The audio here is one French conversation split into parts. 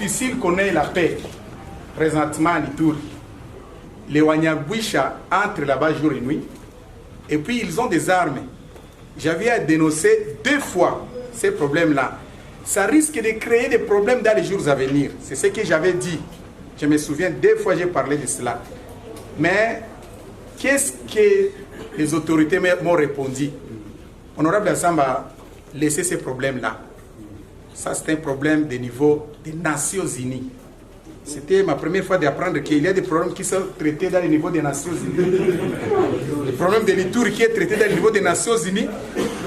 difficile qu'on ait la paix présentement à Ituri. Les Wanyabwisha entrent là-bas jour et nuit, et puis ils ont des armes. J'avais à dénoncer 2 fois ces problèmes-là. Ça risque de créer des problèmes dans les jours à venir. C'est ce que j'avais dit. Je me souviens, 2 fois j'ai parlé de cela. Mais qu'est-ce que les autorités m'ont répondu? Honorable Assamba, laissez ces problèmes-là. Ça, c'est un problème de niveau des Nations Unies. C'était ma première fois d'apprendre qu'il y a des problèmes qui sont traités dans le niveau des Nations Unies. Le problème de l'Ituri qui est traité dans le niveau des Nations Unies,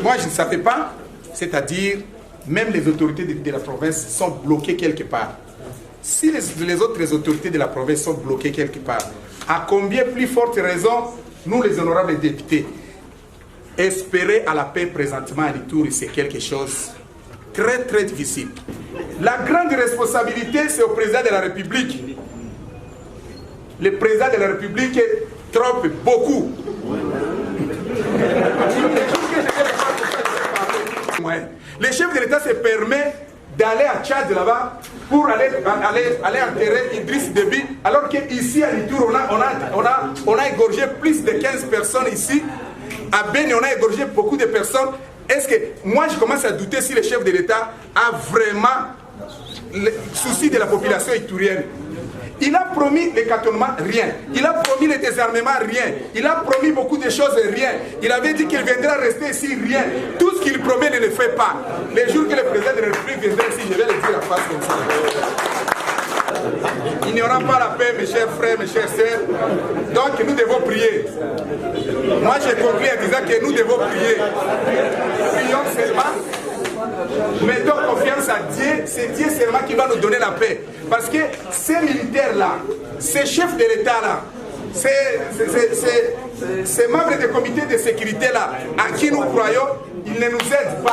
moi je ne savais pas. C'est-à-dire, même les autorités de la province sont bloquées quelque part. Si les autres autorités de la province sont bloquées quelque part, à combien plus forte raison, nous les honorables députés, espérer à la paix présentement à l'Ituri, c'est quelque chose très très difficile. La grande responsabilité, c'est au président de la République. Le président de la République trompe beaucoup. Le chef de l'État se permet d'aller à Tchad là-bas pour aller enterrer Idriss Déby, alors qu'ici à l'Ituri, on a égorgé plus de 15 personnes ici. À Beni, on a égorgé beaucoup de personnes. Est-ce que moi je commence à douter si le chef de l'État a vraiment le souci de la population iturienne? Il a promis les cantonnements, rien. Il a promis les désarmements, rien. Il a promis beaucoup de choses, rien. Il avait dit qu'il viendra rester ici, rien. Tout ce qu'il promet, ne le fait pas. Les jours que le président de la République viendra ici, je vais le dire à face comme ça. Il n'y aura pas la paix, mes chers frères, mes chères sœurs. Donc nous devons prier. Moi je conclue en disant que nous devons prier. Prions seulement. Mettons confiance à Dieu. C'est Dieu seulement qui va nous donner la paix. Parce que ces militaires-là, ces chefs de l'État-là, ces membres des comités de sécurité-là, à qui nous croyons, ils ne nous aident pas.